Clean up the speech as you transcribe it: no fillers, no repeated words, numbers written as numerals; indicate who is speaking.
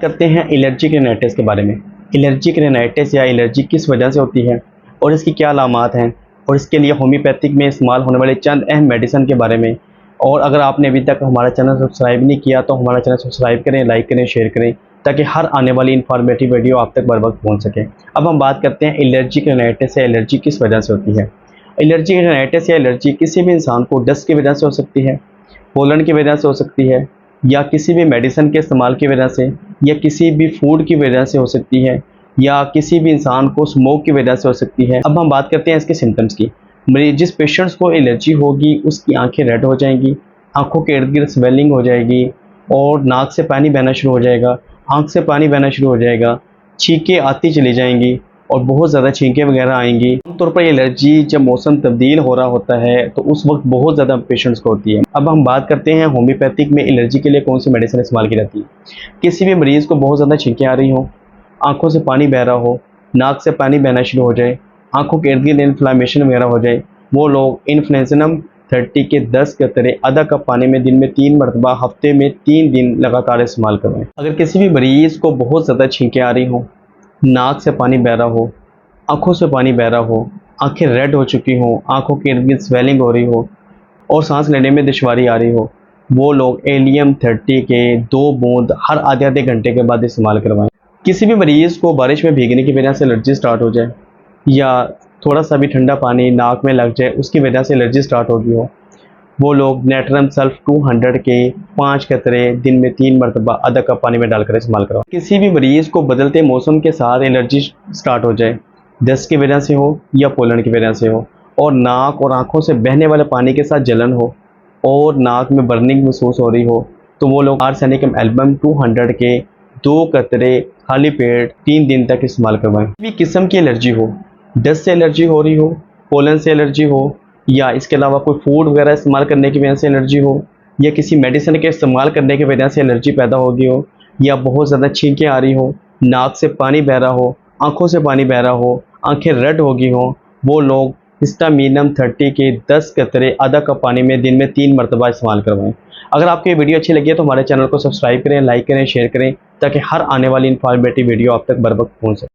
Speaker 1: करते हैं allergic rhinitis के बारे में। एलर्जिक रिनाइटिस या एलर्जी किस वजह से होती है और इसकी क्या अलामात हैं और इसके लिए होम्योपैथिक में इस्तेमाल होने वाले चंद अहम मेडिसिन के बारे में। और अगर आपने अभी तक हमारा चैनल सब्सक्राइब नहीं किया तो हमारा चैनल सब्सक्राइब करें, लाइक करें, शेयर करें, ताकि हर आने वाली इन्फॉर्मेटिव वीडियो आप तक बर वक्त पहुँच सके। अब हम बात करते हैं एलर्जिक रिनाइटिस या एलर्जी किस वजह से होती है। एलर्जिक रिनाइटिस या एलर्जी किसी भी इंसान को डस्ट की वजह से हो सकती है, पोलन की वजह से हो सकती है, या किसी भी मेडिसिन के इस्तेमाल की वजह से, या किसी भी फूड की वजह से हो सकती है, या किसी भी इंसान को स्मोक की वजह से हो सकती है। अब हम बात करते हैं इसके सिम्टम्स की। जिस पेशेंट्स को एलर्जी होगी उसकी आंखें रेड हो जाएंगी, आंखों के इर्द गिर्द स्वेलिंग हो जाएगी और नाक से पानी बहना शुरू हो जाएगा, आंख से पानी बहना शुरू हो जाएगा, छींकें आती चली जाएंगी और बहुत ज़्यादा छींकें वगैरह आएंगी। आमतौर पर एलर्जी जब मौसम तब्दील हो रहा होता है तो उस वक्त बहुत ज़्यादा पेशेंट्स को होती है। अब हम बात करते हैं होम्योपैथिक में एलर्जी के लिए कौन सी मेडिसिन इस्तेमाल की जाती है। किसी भी मरीज़ को बहुत ज़्यादा छींकें आ रही हो, आंखों से पानी बह रहा हो, नाक से पानी बहना शुरू हो जाए, आंखों के इर्द गिर्द इन्फ्लामेशन वगैरह हो जाए, वो लोग इन्फ्लुएंज़म 30 के 10 कतरे आधा कप पानी में दिन में 3 मरतबा हफ्ते में 3 दिन लगातार इस्तेमाल करवाएं। अगर किसी भी मरीज़ को बहुत ज़्यादा छींकें आ रही हों, नाक से पानी बह रहा हो, आंखों से पानी बह रहा हो, आंखें रेड हो चुकी हों, आंखों के इर्द गिर्द स्वेलिंग हो रही हो और सांस लेने में दुश्वारी आ रही हो, वो लोग एलियम 30 के 2 बूंद हर आधे आधे घंटे के बाद इस्तेमाल करवाएं। किसी भी मरीज़ को बारिश में भीगने की वजह से एलर्जी स्टार्ट हो जाए या थोड़ा सा भी ठंडा पानी नाक में लग जाए उसकी वजह से एलर्जी स्टार्ट हो गई हो, वो लोग नेट्रम सल्फ 200 के 5 कतरे दिन में 3 मरतबा आधा कप पानी में डालकर इस्तेमाल करवाएं। किसी भी मरीज़ को बदलते मौसम के साथ एलर्जी स्टार्ट हो जाए, डस्ट की वजह से हो या पोलन की वजह से हो, और नाक और आंखों से बहने वाले पानी के साथ जलन हो और नाक में बर्निंग महसूस हो रही हो, तो वो लोग आर्सेनिकम एल्बम 200 के 2 कतरे खाली पेट 3 दिन तक इस्तेमाल करवाएं। किसी भी किस्म की एलर्जी हो, डस्ट से एलर्जी हो रही हो, पोलन से एलर्जी हो, या इसके अलावा कोई फूड वगैरह इस्तेमाल करने की वजह से एलर्जी हो, या किसी मेडिसिन के इस्तेमाल करने की वजह से एलर्जी पैदा हो गई हो, या बहुत ज़्यादा छींकें आ रही हो, नाक से पानी बह रहा हो, आंखों से पानी बह रहा हो, आंखें रेड हो गई हों, वो लोग हिस्टामिनम 30 के 10 कतरे आधा कप पानी में दिन में 3 मरतबा इस्तेमाल करवाएं। अगर आपको ये वीडियो अच्छी लगी है तो हमारे चैनल को सब्सक्राइब करें, लाइक करें, शेयर करें, ताकि हर आने वाली इन्फॉर्मेटिव वीडियो आप तक बर वक्त पहुँच सके।